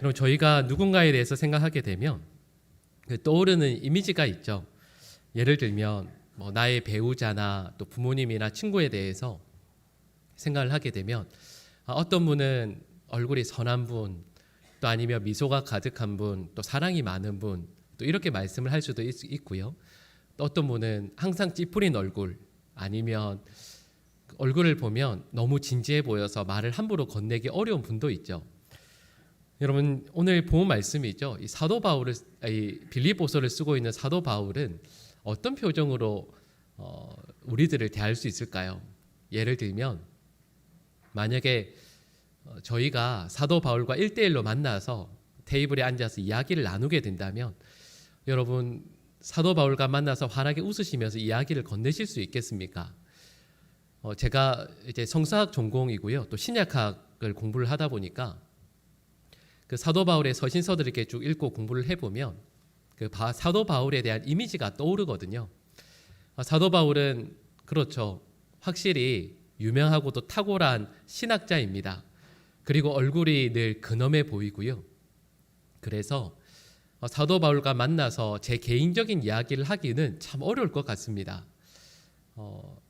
그럼 저희가 누군가에 대해서 생각하게 되면 떠오르는 이미지가 있죠. 예를 들면 나의 배우자나 또 부모님이나 친구에 대해서 생각을 하게 되면 어떤 분은 얼굴이 선한 분, 또 아니면 미소가 가득한 분, 또 사랑이 많은 분, 또 이렇게 말씀을 할 수도 있고요. 또 어떤 분은 항상 찌푸린 얼굴, 아니면 얼굴을 보면 너무 진지해 보여서 말을 함부로 건네기 어려운 분도 있죠. 여러분, 오늘 본 말씀이죠. 이 사도 바울을, 빌립보서를 쓰고 있는 사도 바울은 어떤 표정으로 우리들을 대할 수 있을까요? 예를 들면 만약에 저희가 사도 바울과 1대1로 만나서 테이블에 앉아서 이야기를 나누게 된다면 여러분, 사도 바울과 만나서 환하게 웃으시면서 이야기를 건네실 수 있겠습니까? 제가 이제 성서학 전공이고요, 또 신약학을 공부를 하다 보니까 그 사도 바울의 서신서들을 이렇게 쭉 읽고 공부를 해보면 그 사도 바울에 대한 이미지가 떠오르거든요. 사도 바울은 그렇죠, 확실히 유명하고도 탁월한 신학자입니다. 그리고 얼굴이 늘 근엄해 보이고요. 그래서 사도 바울과 만나서 제 개인적인 이야기를 하기는 참 어려울 것 같습니다.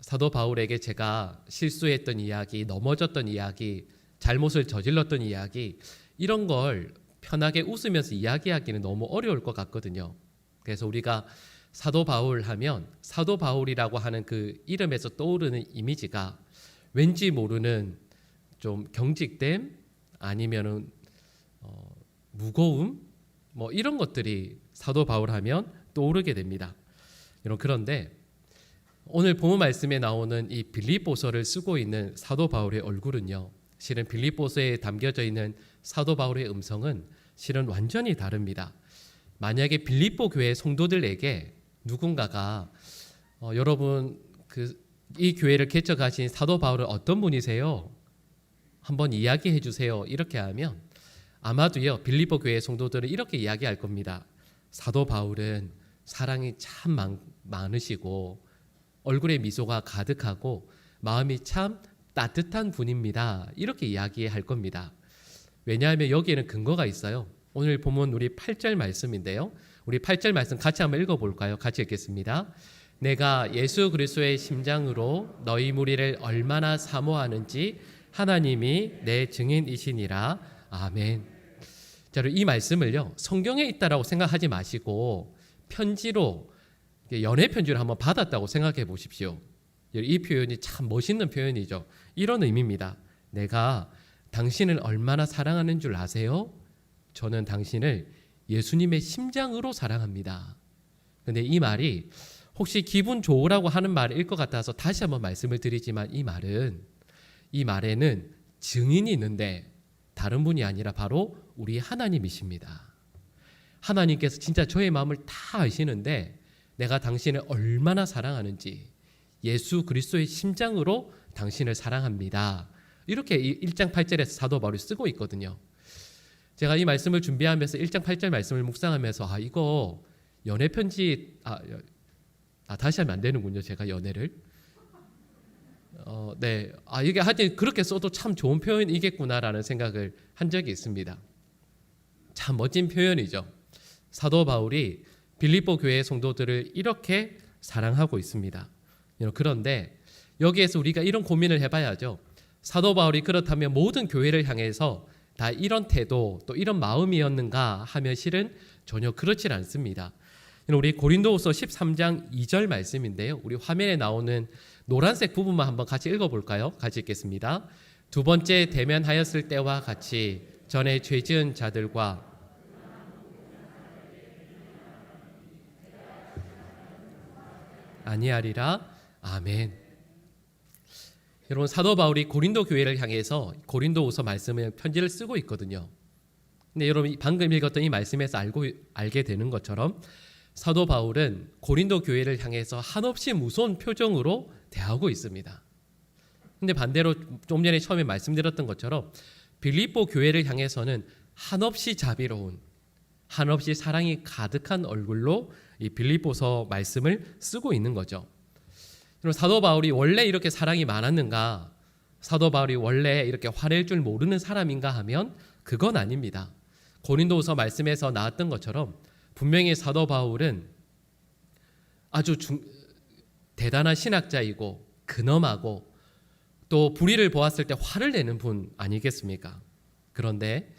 사도 바울에게 제가 실수했던 이야기, 넘어졌던 이야기, 잘못을 저질렀던 이야기, 이런 걸 편하게 웃으면서 이야기하기는 너무 어려울 것 같거든요. 그래서 우리가 사도 바울 하면 사도 바울이라고 하는 그 이름에서 떠오르는 이미지가 왠지 모르는 좀 경직됨, 아니면은 무거움, 이런 것들이 사도 바울 하면 떠오르게 됩니다. 그런데 오늘 본문 말씀에 나오는 이 빌립보서를 쓰고 있는 사도 바울의 얼굴은요, 실은 빌립보서에 담겨져 있는 사도 바울의 음성은 실은 완전히 다릅니다. 만약에 빌립보 교회 성도들에게 누군가가 여러분 이 교회를 개척하신 사도 바울은 어떤 분이세요? 한번 이야기해 주세요. 이렇게 하면 아마도요, 빌립보 교회 성도들은 이렇게 이야기할 겁니다. 사도 바울은 사랑이 참 많으시고 얼굴에 미소가 가득하고 마음이 참 따뜻한 분입니다. 이렇게 이야기할 겁니다. 왜냐하면 여기에는 근거가 있어요. 오늘 보면 우리 8절 말씀인데요, 우리 8절 말씀 같이 한번 읽어볼까요? 같이 읽겠습니다. 내가 예수 그리스도의 심장으로 너희 무리를 얼마나 사모하는지 하나님이 내 증인이시니라. 아멘. 자, 이 말씀을요, 성경에 있다라고 생각하지 마시고 편지로, 연애 편지를 한번 받았다고 생각해 보십시오. 이 표현이 참 멋있는 표현이죠. 이런 의미입니다. 내가 당신을 얼마나 사랑하는 줄 아세요? 저는 당신을 예수님의 심장으로 사랑합니다. 근데 이 말이 혹시 기분 좋으라고 하는 말일 것 같아서 다시 한번 말씀을 드리지만 이 말에는 증인이 있는데 다른 분이 아니라 바로 우리 하나님이십니다. 하나님께서 진짜 저의 마음을 다 아시는데 내가 당신을 얼마나 사랑하는지 예수 그리스도의 심장으로 당신을 사랑합니다. 이렇게 1장 8절에서 사도 바울이 쓰고 있거든요. 제가 이 말씀을 준비하면서 1장 8절 말씀을 묵상하면서 이거 연애 편지 다시 하면 안 되는군요. 제가 연애를 네, 이게 하여튼 그렇게 써도 참 좋은 표현이겠구나라는 생각을 한 적이 있습니다. 참 멋진 표현이죠. 사도 바울이 빌립보 교회 성도들을 이렇게 사랑하고 있습니다. 그런데 여기에서 우리가 이런 고민을 해봐야죠. 사도 바울이 그렇다면 모든 교회를 향해서 다 이런 태도 또 이런 마음이었는가 하면 실은 전혀 그렇지 않습니다. 우리 고린도후서 13장 2절 말씀인데요, 우리 화면에 나오는 노란색 부분만 한번 같이 읽어볼까요? 같이 읽겠습니다. 두 번째 대면하였을 때와 같이 전에 죄 지은 자들과 아니하리라. 아멘. 여러분, 사도 바울이 고린도 교회를 향해서 고린도후서 말씀을 편지를 쓰고 있거든요. 근데 여러분, 방금 읽었던 이 말씀에서 알게 되는 것처럼 사도 바울은 고린도 교회를 향해서 한없이 무서운 표정으로 대하고 있습니다. 근데 반대로 좀 전에 처음에 말씀드렸던 것처럼 빌립보 교회를 향해서는 한없이 자비로운, 한없이 사랑이 가득한 얼굴로 이 빌립보서 말씀을 쓰고 있는 거죠. 그럼 사도 바울이 원래 이렇게 사랑이 많았는가? 사도 바울이 원래 이렇게 화낼 줄 모르는 사람인가 하면 그건 아닙니다. 고린도후서 말씀에서 나왔던 것처럼 분명히 사도 바울은 아주 대단한 신학자이고 근엄하고 또 불의를 보았을 때 화를 내는 분 아니겠습니까? 그런데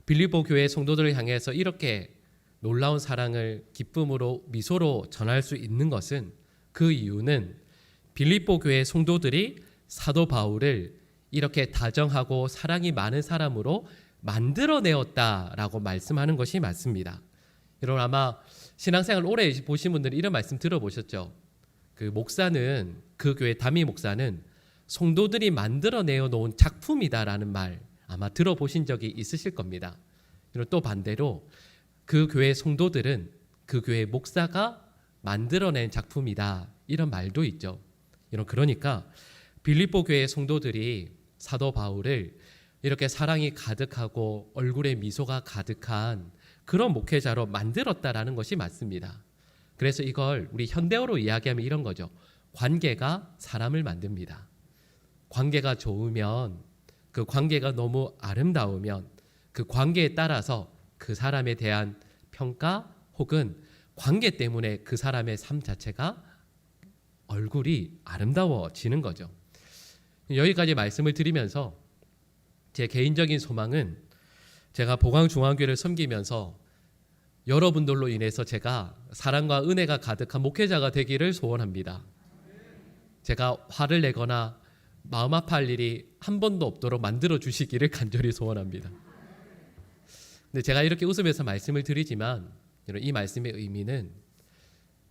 빌립보 교회 성도들을 향해서 이렇게 놀라운 사랑을 기쁨으로 미소로 전할 수 있는 것은, 그 이유는 빌립보 교회 성도들이 사도 바울을 이렇게 다정하고 사랑이 많은 사람으로 만들어내었다라고 말씀하는 것이 맞습니다. 여러분 아마 신앙생활 오래 보신 분들이 이런 말씀 들어보셨죠? 그 목사는, 그 교회 담임 목사는 성도들이 만들어내어 놓은 작품이다라는 말 아마 들어보신 적이 있으실 겁니다. 그리고 또 반대로 그 교회 성도들은 그 교회 목사가 만들어낸 작품이다, 이런 말도 있죠. 그러니까 빌립보 교회 성도들이 사도 바울을 이렇게 사랑이 가득하고 얼굴에 미소가 가득한 그런 목회자로 만들었다라는 것이 맞습니다. 그래서 이걸 우리 현대어로 이야기하면 이런 거죠. 관계가 사람을 만듭니다. 관계가 좋으면, 그 관계가 너무 아름다우면 그 관계에 따라서 그 사람에 대한 평가 혹은 관계 때문에 그 사람의 삶 자체가, 얼굴이 아름다워지는 거죠. 여기까지 말씀을 드리면서 제 개인적인 소망은, 제가 보광중앙교회를 섬기면서 여러분들로 인해서 제가 사랑과 은혜가 가득한 목회자가 되기를 소원합니다. 제가 화를 내거나 마음 아파할 일이 한 번도 없도록 만들어 주시기를 간절히 소원합니다. 근데 제가 이렇게 웃으면서 말씀을 드리지만 이 말씀의 의미는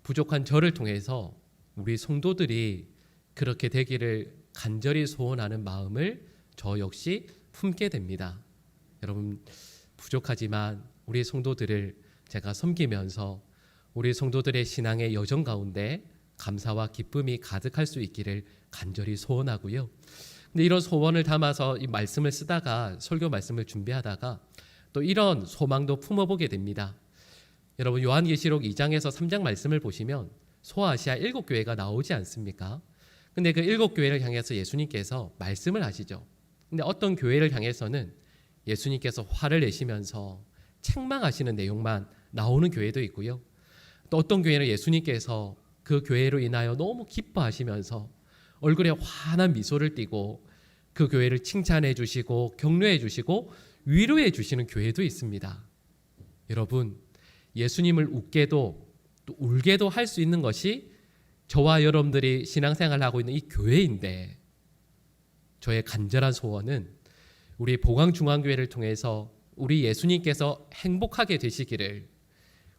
부족한 저를 통해서 우리 성도들이 그렇게 되기를 간절히 소원하는 마음을 저 역시 품게 됩니다. 여러분, 부족하지만 우리 성도들을 제가 섬기면서 우리 성도들의 신앙의 여정 가운데 감사와 기쁨이 가득할 수 있기를 간절히 소원하고요. 근데 이런 소원을 담아서 이 말씀을 쓰다가, 설교 말씀을 준비하다가 또 이런 소망도 품어보게 됩니다. 여러분, 요한계시록 2장에서 3장 말씀을 보시면 소아시아 7교회가 나오지 않습니까? 근데 그 7교회를 향해서 예수님께서 말씀을 하시죠. 근데 어떤 교회를 향해서는 예수님께서 화를 내시면서 책망하시는 내용만 나오는 교회도 있고요. 또 어떤 교회는 예수님께서 그 교회로 인하여 너무 기뻐하시면서 얼굴에 환한 미소를 띠고 그 교회를 칭찬해 주시고 격려해 주시고 위로해 주시는 교회도 있습니다. 여러분, 예수님을 웃게도 또 울게도 할 수 있는 것이 저와 여러분들이 신앙생활을 하고 있는 이 교회인데, 저의 간절한 소원은 우리 보광중앙교회를 통해서 우리 예수님께서 행복하게 되시기를,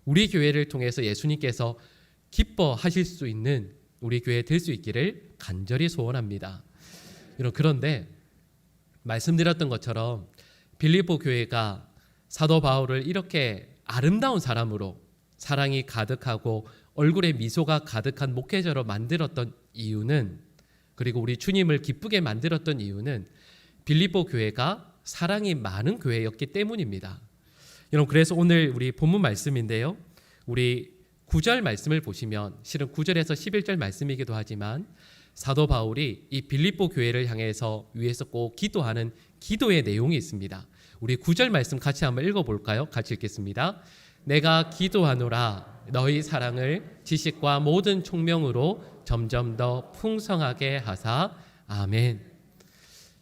우리 교회를 통해서 예수님께서 기뻐하실 수 있는 우리 교회 될 수 있기를 간절히 소원합니다. 그런데 말씀드렸던 것처럼 빌립보 교회가 사도 바울을 이렇게 아름다운 사람으로, 사랑이 가득하고 얼굴에 미소가 가득한 목회자로 만들었던 이유는, 그리고 우리 주님을 기쁘게 만들었던 이유는 빌립보 교회가 사랑이 많은 교회였기 때문입니다. 여러분, 그래서 오늘 우리 본문 말씀인데요, 우리 9절 말씀을 보시면, 실은 9절에서 11절 말씀이기도 하지만 사도 바울이 이 빌립보 교회를 향해서 위에서 꼭 기도하는 기도의 내용이 있습니다. 우리 9절 말씀 같이 한번 읽어볼까요? 같이 읽겠습니다. 내가 기도하노라 너희 사랑을 지식과 모든 총명으로 점점 더 풍성하게 하사. 아멘.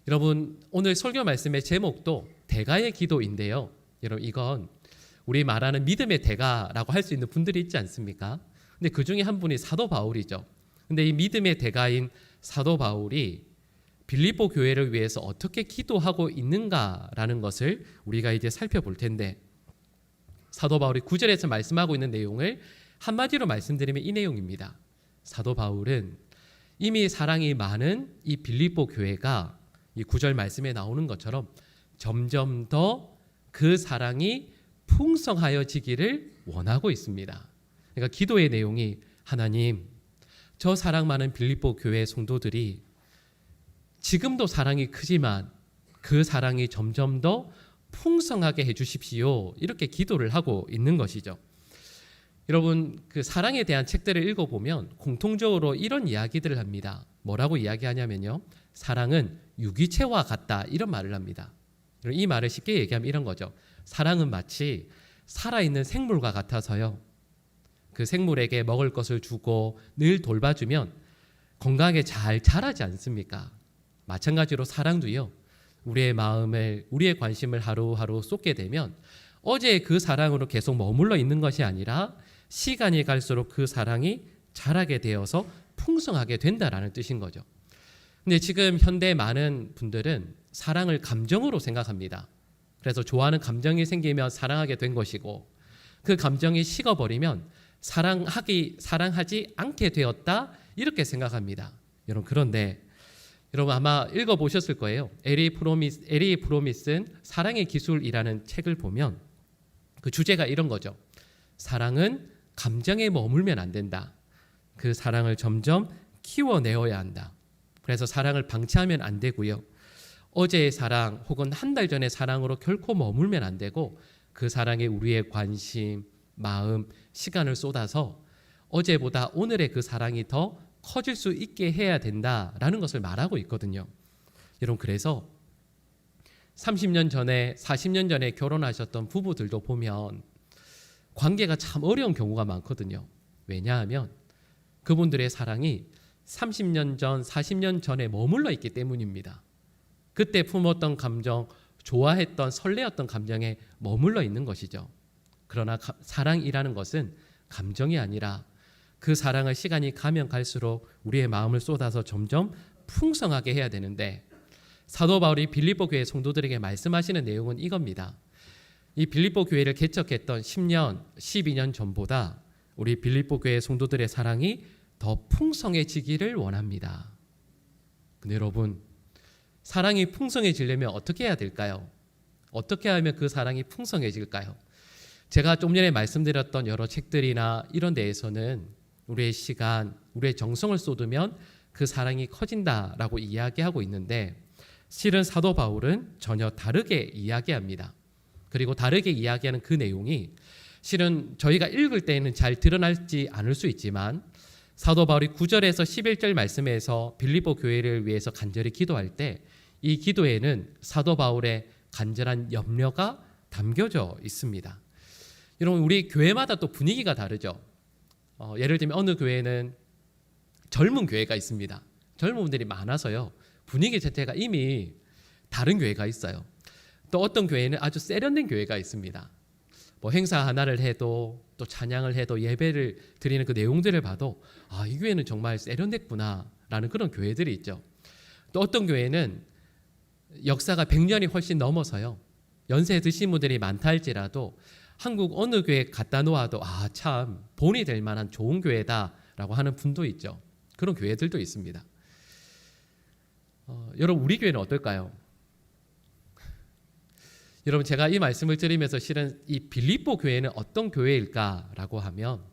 여러분, 오늘 설교 말씀의 제목도 대가의 기도인데요, 여러분, 이건 우리 말하는 믿음의 대가라고 할 수 있는 분들이 있지 않습니까? 근데 그 중에 한 분이 사도 바울이죠. 근데 이 믿음의 대가인 사도 바울이 빌립보 교회를 위해서 어떻게 기도하고 있는가라는 것을 우리가 이제 살펴볼 텐데, 사도 바울이 9절에서 말씀하고 있는 내용을 한마디로 말씀드리면 이 내용입니다. 사도 바울은 이미 사랑이 많은 이 빌립보 교회가 이 9절 말씀에 나오는 것처럼 점점 더 그 사랑이 풍성하여지기를 원하고 있습니다. 그러니까 기도의 내용이, 하나님, 저 사랑 많은 빌립보 교회 성도들이 지금도 사랑이 크지만 그 사랑이 점점 더 풍성하게 해주십시오, 이렇게 기도를 하고 있는 것이죠. 여러분, 그 사랑에 대한 책들을 읽어보면 공통적으로 이런 이야기들을 합니다. 뭐라고 이야기하냐면요, 사랑은 유기체와 같다, 이런 말을 합니다. 이 말을 쉽게 얘기하면 이런 거죠. 사랑은 마치 살아있는 생물과 같아서요. 그 생물에게 먹을 것을 주고 늘 돌봐주면 건강하게 잘 자라지 않습니까? 마찬가지로 사랑도요. 우리의 마음을, 우리의 관심을 하루하루 쏟게 되면 어제의 그 사랑으로 계속 머물러 있는 것이 아니라 시간이 갈수록 그 사랑이 자라게 되어서 풍성하게 된다라는 뜻인 거죠. 근데 지금 현대 많은 분들은 사랑을 감정으로 생각합니다. 그래서 좋아하는 감정이 생기면 사랑하게 된 것이고 그 감정이 식어버리면 사랑하지 않게 되었다 이렇게 생각합니다. 여러분 그런데 여러분 아마 읽어보셨을 거예요. 에리 프로미슨 사랑의 기술이라는 책을 보면 그 주제가 이런 거죠. 사랑은 감정에 머물면 안 된다. 그 사랑을 점점 키워내어야 한다. 그래서 사랑을 방치하면 안 되고요. 어제의 사랑 혹은 한 달 전의 사랑으로 결코 머물면 안 되고 그 사랑에 우리의 관심, 마음, 시간을 쏟아서 어제보다 오늘의 그 사랑이 더 커질 수 있게 해야 된다라는 것을 말하고 있거든요. 여러분 그래서 30년 전에 40년 전에 결혼하셨던 부부들도 보면 관계가 참 어려운 경우가 많거든요. 왜냐하면 그분들의 사랑이 30년 전, 40년 전에 머물러 있기 때문입니다. 그때 품었던 감정, 좋아했던 설레었던 감정에 머물러 있는 것이죠. 그러나 사랑이라는 것은 감정이 아니라 그 사랑을 시간이 가면 갈수록 우리의 마음을 쏟아서 점점 풍성하게 해야 되는데 사도 바울이 빌립보 교회 성도들에게 말씀하시는 내용은 이겁니다. 이 빌립보 교회를 개척했던 10년, 12년 전보다 우리 빌립보 교회 성도들의 사랑이 더 풍성해지기를 원합니다. 근데 여러분, 사랑이 풍성해지려면 어떻게 해야 될까요? 어떻게 하면 그 사랑이 풍성해질까요? 제가 좀 전에 말씀드렸던 여러 책들이나 이런 데에서는 우리의 시간, 우리의 정성을 쏟으면 그 사랑이 커진다라고 이야기하고 있는데 실은 사도 바울은 전혀 다르게 이야기합니다. 그리고 다르게 이야기하는 그 내용이 실은 저희가 읽을 때에는 잘 드러나지 않을 수 있지만 사도 바울이 9절에서 11절 말씀에서 빌립보 교회를 위해서 간절히 기도할 때 이 기도에는 사도 바울의 간절한 염려가 담겨져 있습니다. 여러분 우리 교회마다 또 분위기가 다르죠. 예를 들면 어느 교회는 젊은 교회가 있습니다. 젊은 분들이 많아서요. 분위기 자체가 이미 다른 교회가 있어요. 또 어떤 교회는 아주 세련된 교회가 있습니다. 뭐 행사 하나를 해도 또 찬양을 해도 예배를 드리는 그 내용들을 봐도 이 교회는 정말 세련됐구나라는 그런 교회들이 있죠. 또 어떤 교회는 역사가 100년이 훨씬 넘어서요. 연세 드신 분들이 많다 할지라도 한국 어느 교회 갖다 놓아도 참 본이 될 만한 좋은 교회다라고 하는 분도 있죠. 그런 교회들도 있습니다. 여러분 우리 교회는 어떨까요? 여러분 제가 이 말씀을 드리면서 실은 이 빌립보 교회는 어떤 교회일까라고 하면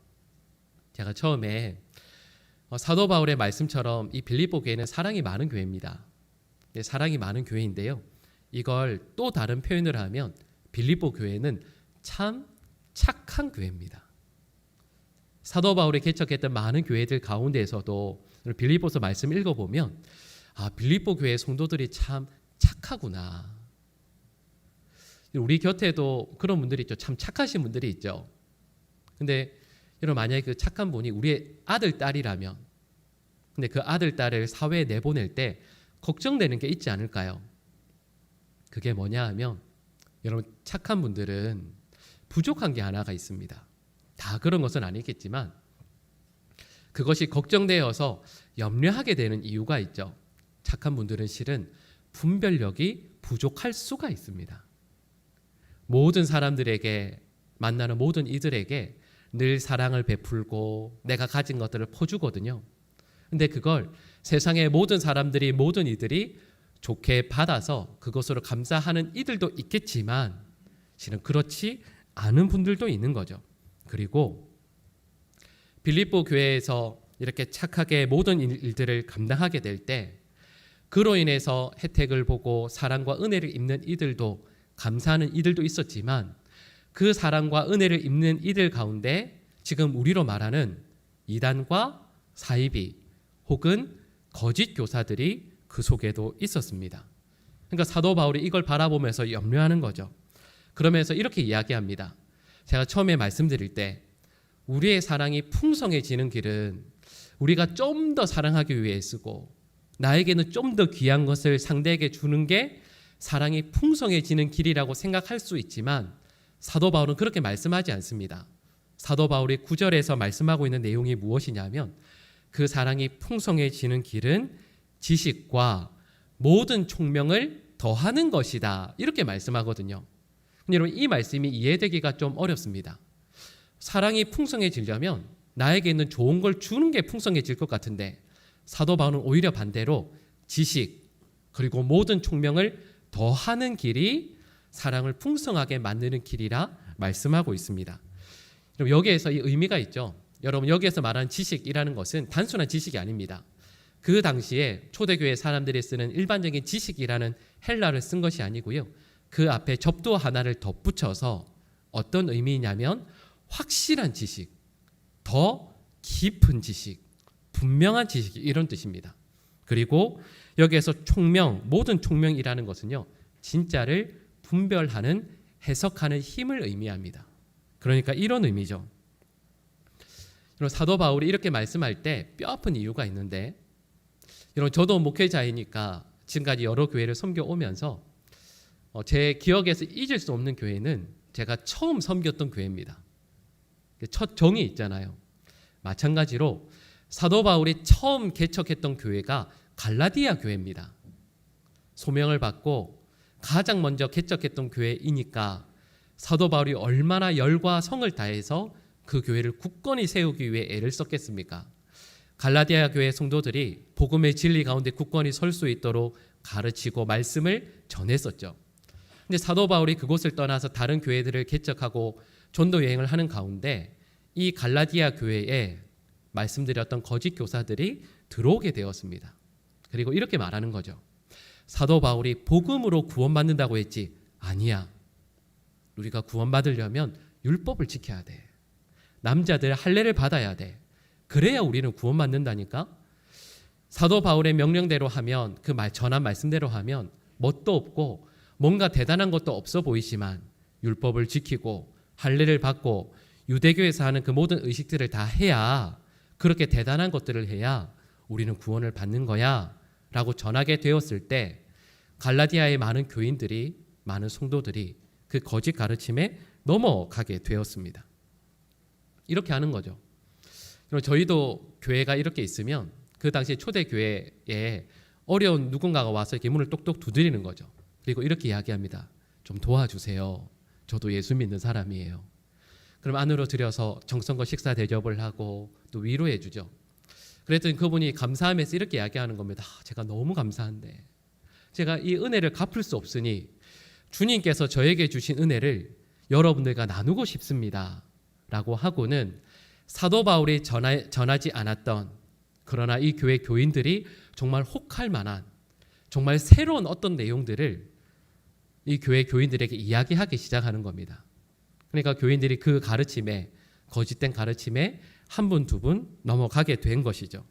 제가 처음에 사도 바울의 말씀처럼 이 빌립보 교회는 사랑이 많은 교회입니다. 네, 사랑이 많은 교회인데요. 이걸 또 다른 표현을 하면 빌립보 교회는 참 착한 교회입니다. 사도 바울이 개척했던 많은 교회들 가운데에서도 빌립보서 말씀 읽어보면 빌립보 교회 성도들이 참 착하구나. 우리 곁에도 그런 분들이 있죠. 참 착하신 분들이 있죠. 근데 여러분 만약에 그 착한 분이 우리의 아들, 딸이라면 근데 그 아들, 딸을 사회에 내보낼 때 걱정되는 게 있지 않을까요? 그게 뭐냐 하면 여러분 착한 분들은 부족한 게 하나가 있습니다. 다 그런 것은 아니겠지만 그것이 걱정되어서 염려하게 되는 이유가 있죠. 착한 분들은 실은 분별력이 부족할 수가 있습니다. 모든 사람들에게 만나는 모든 이들에게 늘 사랑을 베풀고 내가 가진 것들을 퍼주거든요. 근데 그걸 세상의 모든 사람들이 모든 이들이 좋게 받아서 그것으로 감사하는 이들도 있겠지만 실은 그렇지 않은 분들도 있는 거죠. 그리고 빌립보 교회에서 이렇게 착하게 모든 일들을 감당하게 될 때 그로 인해서 혜택을 보고 사랑과 은혜를 입는 이들도 감사하는 이들도 있었지만 그 사랑과 은혜를 입는 이들 가운데 지금 우리로 말하는 이단과 사이비 혹은 거짓 교사들이 그 속에도 있었습니다. 그러니까 사도 바울이 이걸 바라보면서 염려하는 거죠. 그러면서 이렇게 이야기합니다. 제가 처음에 말씀드릴 때 우리의 사랑이 풍성해지는 길은 우리가 좀 더 사랑하기 위해 쓰고 나에게는 좀 더 귀한 것을 상대에게 주는 게 사랑이 풍성해지는 길이라고 생각할 수 있지만 사도 바울은 그렇게 말씀하지 않습니다. 사도 바울이 9절에서 말씀하고 있는 내용이 무엇이냐면 그 사랑이 풍성해지는 길은 지식과 모든 총명을 더하는 것이다. 이렇게 말씀하거든요. 여러분, 이 말씀이 이해되기가 좀 어렵습니다. 사랑이 풍성해지려면 나에게 있는 좋은 걸 주는 게 풍성해질 것 같은데 사도 바울은 오히려 반대로 지식 그리고 모든 총명을 더하는 길이 사랑을 풍성하게 만드는 길이라 말씀하고 있습니다. 여기에서 이 의미가 있죠. 여러분, 여기에서 말하는 지식이라는 것은 단순한 지식이 아닙니다. 그 당시에 초대교회 사람들이 쓰는 일반적인 지식이라는 헬라를 쓴 것이 아니고요. 그 앞에 접두 하나를 덧붙여서 어떤 의미냐면 확실한 지식, 더 깊은 지식, 분명한 지식 이런 뜻입니다. 그리고 여기에서 총명, 모든 총명이라는 것은요. 진짜를 분별하는, 해석하는 힘을 의미합니다. 그러니까 이런 의미죠. 사도 바울이 이렇게 말씀할 때 뼈아픈 이유가 있는데 저도 목회자이니까 지금까지 여러 교회를 섬겨오면서 제 기억에서 잊을 수 없는 교회는 제가 처음 섬겼던 교회입니다. 첫 정이 있잖아요. 마찬가지로 사도 바울이 처음 개척했던 교회가 갈라디아 교회입니다. 소명을 받고 가장 먼저 개척했던 교회이니까 사도 바울이 얼마나 열과 성을 다해서 그 교회를 굳건히 세우기 위해 애를 썼겠습니까? 갈라디아 교회 성도들이 복음의 진리 가운데 굳건히 설 수 있도록 가르치고 말씀을 전했었죠. 근데 사도 바울이 그곳을 떠나서 다른 교회들을 개척하고 전도 여행을 하는 가운데 이 갈라디아 교회에 말씀드렸던 거짓 교사들이 들어오게 되었습니다. 그리고 이렇게 말하는 거죠. 사도 바울이 복음으로 구원받는다고 했지. 아니야. 우리가 구원받으려면 율법을 지켜야 돼. 남자들 할례를 받아야 돼. 그래야 우리는 구원받는다니까. 사도 바울의 명령대로 하면 그 전한 말씀대로 하면 뭣도 없고 뭔가 대단한 것도 없어 보이지만 율법을 지키고 할례를 받고 유대교에서 하는 그 모든 의식들을 다 해야 그렇게 대단한 것들을 해야 우리는 구원을 받는 거야 라고 전하게 되었을 때 갈라디아의 많은 교인들이 많은 성도들이 그 거짓 가르침에 넘어가게 되었습니다. 이렇게 하는 거죠. 저희도 교회가 이렇게 있으면 그 당시 초대교회에 어려운 누군가가 와서 이렇게 문을 똑똑 두드리는 거죠. 그리고 이렇게 이야기합니다. 좀 도와주세요. 저도 예수 믿는 사람이에요. 그럼 안으로 들여서 정성껏 식사 대접을 하고 또 위로해 주죠. 그랬더니 그분이 감사하면서 이렇게 이야기하는 겁니다. 제가 너무 감사한데 제가 이 은혜를 갚을 수 없으니 주님께서 저에게 주신 은혜를 여러분들과 나누고 싶습니다. 라고 하고는 사도 바울이 전하지 않았던 그러나 이 교회 교인들이 정말 혹할 만한 정말 새로운 어떤 내용들을 이 교회 교인들에게 이야기하기 시작하는 겁니다. 그러니까 교인들이 그 가르침에 거짓된 가르침에 한 분, 두 분 넘어가게 된 것이죠.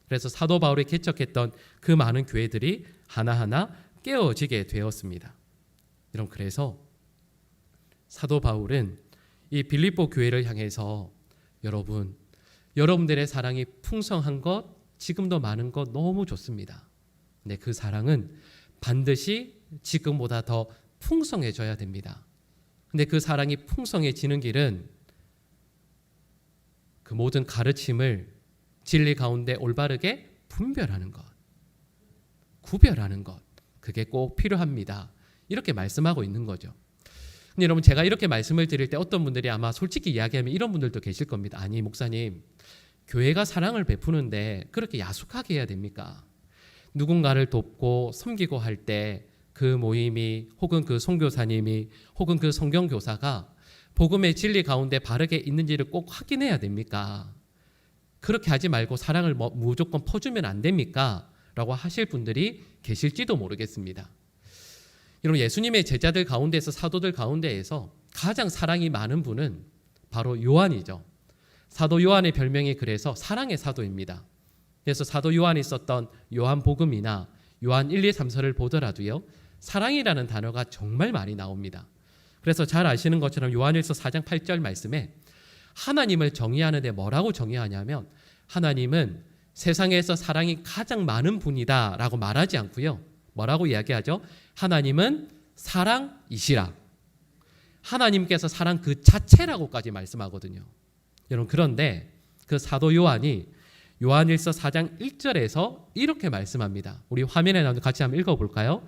그래서 사도 바울이 개척했던 그 많은 교회들이 하나하나 깨어지게 되었습니다. 여러분, 그래서 사도 바울은 이 빌립보 교회를 향해서 여러분들의 사랑이 풍성한 것, 지금도 많은 것 너무 좋습니다. 근데 그 사랑은 반드시 지금보다 더 풍성해져야 됩니다. 근데 그 사랑이 풍성해지는 길은 그 모든 가르침을 진리 가운데 올바르게 분별하는 것, 구별하는 것, 그게 꼭 필요합니다. 이렇게 말씀하고 있는 거죠. 근데 여러분, 제가 이렇게 말씀을 드릴 때 어떤 분들이 아마 솔직히 이야기하면 이런 분들도 계실 겁니다. 아니, 목사님, 교회가 사랑을 베푸는데 그렇게 야속하게 해야 됩니까? 누군가를 돕고 섬기고 할 때 그 모임이 혹은 그 선교사님이 혹은 그 성경교사가 복음의 진리 가운데 바르게 있는지를 꼭 확인해야 됩니까? 그렇게 하지 말고 사랑을 무조건 퍼주면 안 됩니까? 라고 하실 분들이 계실지도 모르겠습니다. 여러분, 예수님의 제자들 가운데서 사도들 가운데에서 가장 사랑이 많은 분은 바로 요한이죠. 사도 요한의 별명이 그래서 사랑의 사도입니다. 그래서 사도 요한이 썼던 요한복음이나 요한 1, 2, 3서를 보더라도요, 사랑이라는 단어가 정말 많이 나옵니다. 그래서 잘 아시는 것처럼 요한일서 4장 8절 말씀에 하나님을 정의하는데 뭐라고 정의하냐면 하나님은 세상에서 사랑이 가장 많은 분이다 라고 말하지 않고요. 뭐라고 이야기하죠? 하나님은 사랑이시라. 하나님께서 사랑 그 자체라고까지 말씀하거든요. 여러분, 그런데 그 사도 요한이 요한일서 4장 1절에서 이렇게 말씀합니다. 우리 화면에 나오는 같이 한번 읽어볼까요?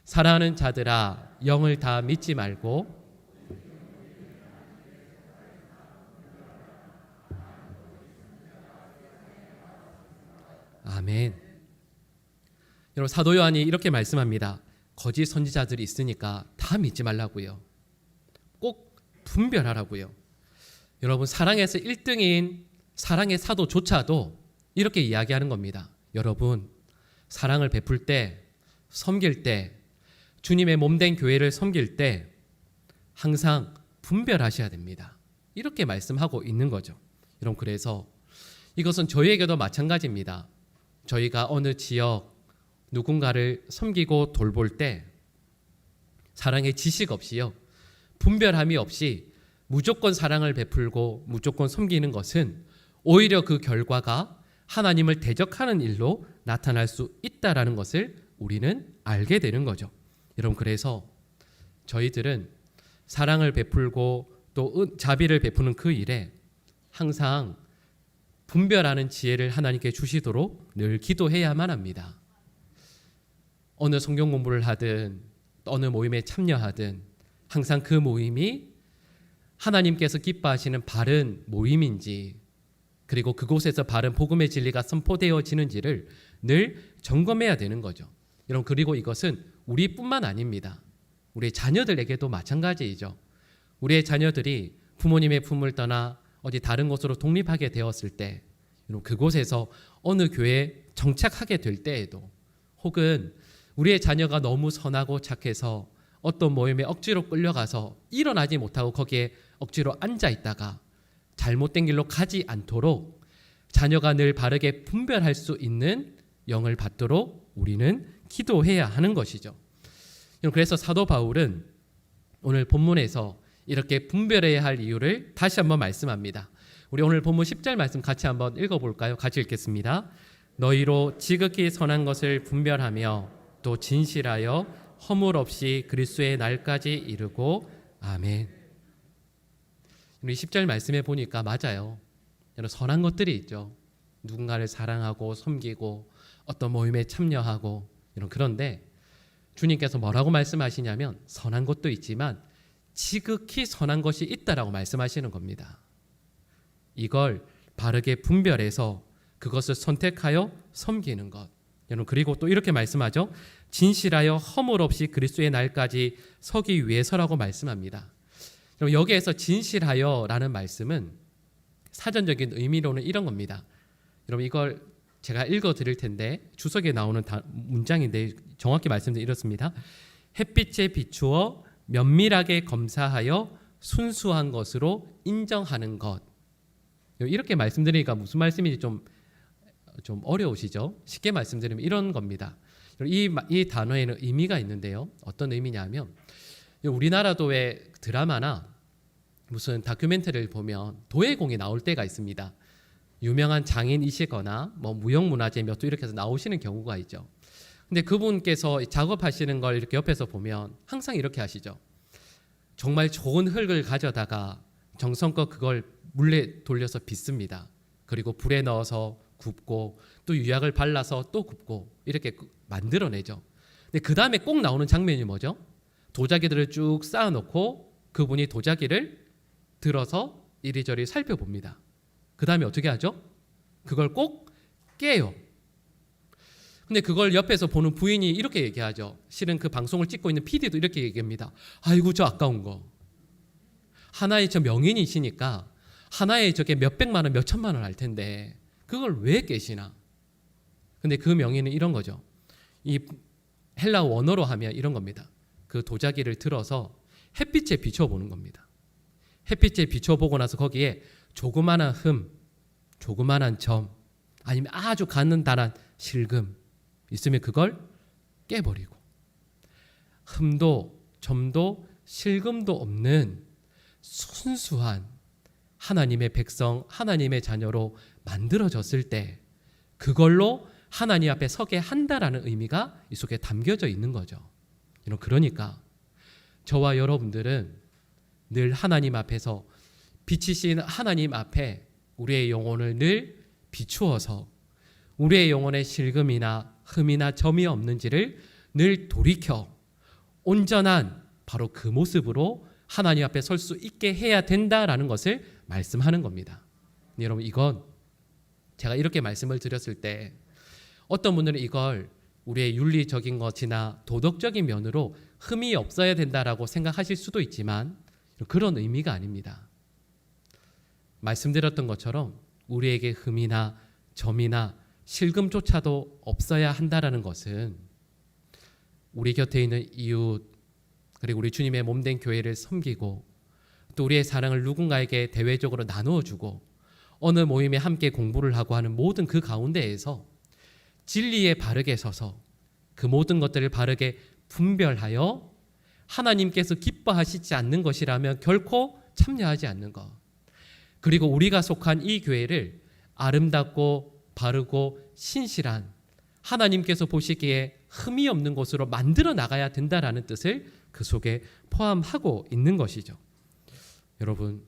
사랑하는 자들아, 영을 다 믿지 말고 아멘. 여러분, 사도 요한이 이렇게 말씀합니다. 거짓 선지자들이 있으니까 다 믿지 말라고요. 꼭 분별하라고요. 여러분, 사랑에서 1등인 사랑의 사도조차도 이렇게 이야기하는 겁니다. 여러분, 사랑을 베풀 때, 섬길 때, 주님의 몸된 교회를 섬길 때 항상 분별하셔야 됩니다. 이렇게 말씀하고 있는 거죠. 여러분, 그래서 이것은 저희에게도 마찬가지입니다. 저희가 어느 지역 누군가를 섬기고 돌볼 때 사랑의 지식 없이요, 분별함이 없이 무조건 사랑을 베풀고 무조건 섬기는 것은 오히려 그 결과가 하나님을 대적하는 일로 나타날 수 있다라는 것을 우리는 알게 되는 거죠. 여러분, 그래서 저희들은 사랑을 베풀고 또 자비를 베푸는 그 일에 항상 분별하는 지혜를 하나님께 주시도록 늘 기도해야만 합니다. 어느 성경 공부를 하든 어느 모임에 참여하든 항상 그 모임이 하나님께서 기뻐하시는 바른 모임인지, 그리고 그곳에서 바른 복음의 진리가 선포되어지는지를 늘 점검해야 되는 거죠. 여러분, 그리고 이것은 우리뿐만 아닙니다. 우리 자녀들에게도 마찬가지이죠. 우리의 자녀들이 부모님의 품을 떠나 어디 다른 곳으로 독립하게 되었을 때, 그곳에서 어느 교회에 정착하게 될 때에도, 혹은 우리의 자녀가 너무 선하고 착해서 어떤 모임에 억지로 끌려가서 일어나지 못하고 거기에 억지로 앉아 있다가 잘못된 길로 가지 않도록 자녀가 늘 바르게 분별할 수 있는 영을 받도록 우리는 기도해야 하는 것이죠. 그래서 사도 바울은 오늘 본문에서 이렇게 분별해야 할 이유를 다시 한번 말씀합니다. 우리 오늘 본문 10절 말씀 같이 한번 읽어볼까요? 같이 읽겠습니다. 너희로 지극히 선한 것을 분별하며 또 진실하여 허물 없이 그리스도의 날까지 이르고 아멘. 우리 10절 말씀에 보니까 맞아요. 여러 선한 것들이 있죠. 누군가를 사랑하고 섬기고 어떤 모임에 참여하고 그런데 주님께서 뭐라고 말씀하시냐면 선한 것도 있지만 지극히 선한 것이 있다라고 말씀하시는 겁니다. 이걸 바르게 분별해서 그것을 선택하여 섬기는 것. 여러분, 그리고 또 이렇게 말씀하죠. 진실하여 허물 없이 그리스도의 날까지 서기 위해서라고 말씀합니다. 여기에서 진실하여라는 말씀은 사전적인 의미로는 이런 겁니다. 여러분, 이걸 제가 읽어 드릴 텐데 주석에 나오는 문장인데 정확히 말씀드리면 이렇습니다. 햇빛에 비추어 면밀하게 검사하여 순수한 것으로 인정하는 것. 이렇게 말씀드리니까 무슨 말씀인지 좀 어려우시죠? 쉽게 말씀드리면 이런 겁니다. 이 단어에는 의미가 있는데요. 어떤 의미냐면 우리나라도 왜 드라마나 무슨 다큐멘터리를 보면 도예공이 나올 때가 있습니다. 유명한 장인이시거나 뭐 무형문화재 몇 도 이렇게 해서 나오시는 경우가 있죠. 근데 그분께서 작업하시는 걸 이렇게 옆에서 보면 항상 이렇게 하시죠. 정말 좋은 흙을 가져다가 정성껏 그걸 물에 돌려서 빚습니다. 그리고 불에 넣어서 굽고 또 유약을 발라서 또 굽고 이렇게 만들어내죠. 근데 그 다음에 꼭 나오는 장면이 뭐죠? 도자기들을 쭉 쌓아놓고 그분이 도자기를 들어서 이리저리 살펴봅니다. 그 다음에 어떻게 하죠? 그걸 꼭 깨요. 근데 그걸 옆에서 보는 부인이 이렇게 얘기하죠. 실은 그 방송을 찍고 있는 PD도 이렇게 얘기합니다. 아이고, 저 아까운 거. 하나에 저 명인이시니까 하나에 저게 몇백만 원, 몇천만 원 할 텐데 그걸 왜 깨시나? 근데 그 명인은 이런 거죠. 이 헬라 원어로 하면 이런 겁니다. 그 도자기를 들어서 햇빛에 비춰보는 겁니다. 햇빛에 비춰보고 나서 거기에 조그만한 흠, 조그만한 점, 아니면 아주 가느다란 실금 있으면 그걸 깨버리고 흠도 점도 실금도 없는 순수한 하나님의 백성, 하나님의 자녀로 만들어졌을 때 그걸로 하나님 앞에 서게 한다라는 의미가 이 속에 담겨져 있는 거죠. 그러니까 저와 여러분들은 늘 하나님 앞에서 빛이신 하나님 앞에 우리의 영혼을 늘 비추어서 우리의 영혼에 실금이나 흠이나 점이 없는지를 늘 돌이켜 온전한 바로 그 모습으로 하나님 앞에 설 수 있게 해야 된다라는 것을 말씀하는 겁니다. 여러분, 이건 제가 이렇게 말씀을 드렸을 때 어떤 분들은 이걸 우리의 윤리적인 것이나 도덕적인 면으로 흠이 없어야 된다라고 생각하실 수도 있지만 그런 의미가 아닙니다. 말씀드렸던 것처럼 우리에게 흠이나 점이나 실금조차도 없어야 한다라는 것은 우리 곁에 있는 이웃 그리고 우리 주님의 몸된 교회를 섬기고 또 우리의 사랑을 누군가에게 대외적으로 나누어주고 어느 모임에 함께 공부를 하고 하는 모든 그 가운데에서 진리에 바르게 서서 그 모든 것들을 바르게 분별하여 하나님께서 기뻐하시지 않는 것이라면 결코 참여하지 않는 것, 그리고 우리가 속한 이 교회를 아름답고 바르고 신실한 하나님께서 보시기에 흠이 없는 곳으로 만들어 나가야 된다라는 뜻을 그 속에 포함하고 있는 것이죠. 여러분,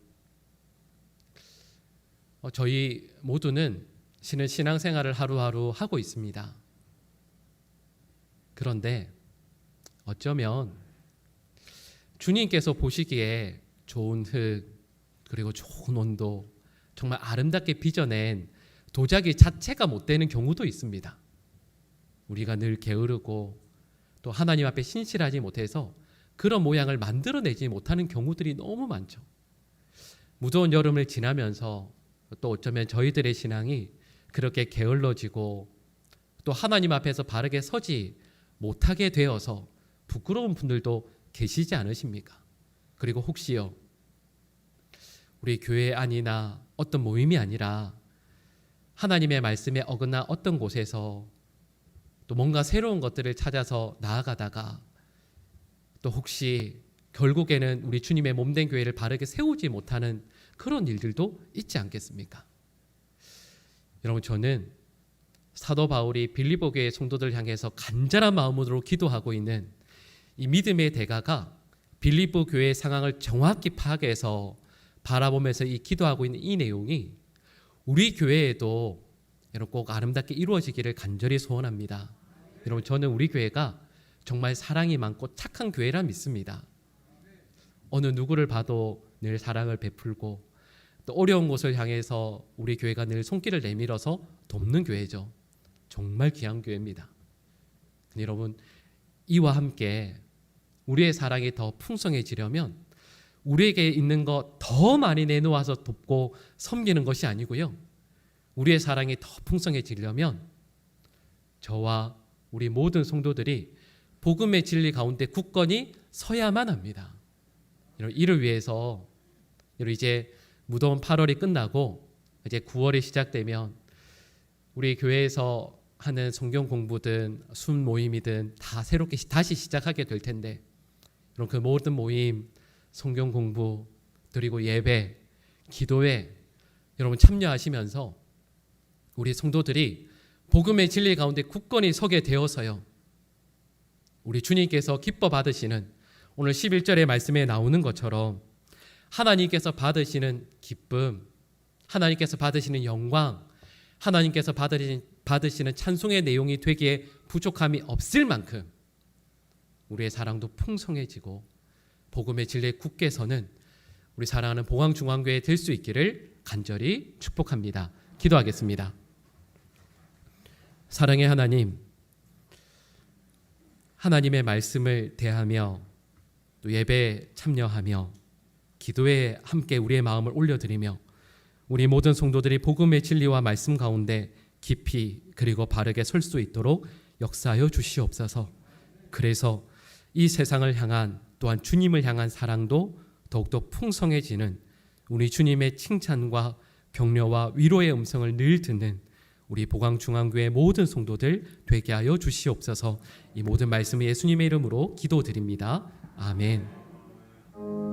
저희 모두는 신앙생활을 하루하루 하고 있습니다. 그런데 어쩌면 주님께서 보시기에 좋은 흙 그리고 좋은 온도, 정말 아름답게 빚어낸 도자기 자체가 못 되는 경우도 있습니다. 우리가 늘 게으르고 또 하나님 앞에 신실하지 못해서 그런 모양을 만들어내지 못하는 경우들이 너무 많죠. 무더운 여름을 지나면서 또 어쩌면 저희들의 신앙이 그렇게 게을러지고 또 하나님 앞에서 바르게 서지 못하게 되어서 부끄러운 분들도 계시지 않으십니까? 그리고 혹시요, 우리 교회 안이나 어떤 모임이 아니라 하나님의 말씀에 어긋나 어떤 곳에서 또 뭔가 새로운 것들을 찾아서 나아가다가 또 혹시 결국에는 우리 주님의 몸된 교회를 바르게 세우지 못하는 그런 일들도 있지 않겠습니까? 여러분, 저는 사도 바울이 빌립보 교회 성도들 향해서 간절한 마음으로 기도하고 있는 이 믿음의 대가가 빌립보 교회의 상황을 정확히 파악해서 바라보면서 이 기도하고 있는 이 내용이 우리 교회에도 여러분 꼭 아름답게 이루어지기를 간절히 소원합니다. 여러분, 저는 우리 교회가 정말 사랑이 많고 착한 교회라 믿습니다. 어느 누구를 봐도 늘 사랑을 베풀고 또 어려운 곳을 향해서 우리 교회가 늘 손길을 내밀어서 돕는 교회죠. 정말 귀한 교회입니다. 여러분, 이와 함께 우리의 사랑이 더 풍성해지려면 우리에게 있는 것 더 많이 내놓아서 돕고 섬기는 것이 아니고요, 우리의 사랑이 더 풍성해지려면 저와 우리 모든 성도들이 복음의 진리 가운데 굳건히 서야만 합니다. 이를 위해서 이제 무더운 8월이 끝나고 이제 9월이 시작되면 우리 교회에서 하는 성경 공부든 순 모임이든 다 새롭게 다시 시작하게 될 텐데, 그럼 그 모든 모임, 성경 공부, 그리고 예배, 기도회 여러분 참여하시면서 우리 성도들이 복음의 진리 가운데 굳건히 서게 되어서요, 우리 주님께서 기뻐 받으시는 오늘 11절의 말씀에 나오는 것처럼 하나님께서 받으시는 기쁨, 하나님께서 받으시는 영광, 하나님께서 받으시는 찬송의 내용이 되기에 부족함이 없을 만큼 우리의 사랑도 풍성해지고 복음의 진리에 굳게 서는 우리 사랑하는 보광중앙교회 될 수 있기를 간절히 축복합니다. 기도하겠습니다. 사랑의 하나님, 하나님의 말씀을 대하며 또 예배에 참여하며 기도에 함께 우리의 마음을 올려드리며 우리 모든 성도들이 복음의 진리와 말씀 가운데 깊이 그리고 바르게 설 수 있도록 역사하여 주시옵소서. 그래서 이 세상을 향한 또한 주님을 향한 사랑도 더욱더 풍성해지는 우리 주님의 칭찬과 격려와 위로의 음성을 늘 듣는 우리 보광중앙교회 모든 성도들 되게 하여 주시옵소서. 이 모든 말씀을 예수님의 이름으로 기도드립니다. 아멘.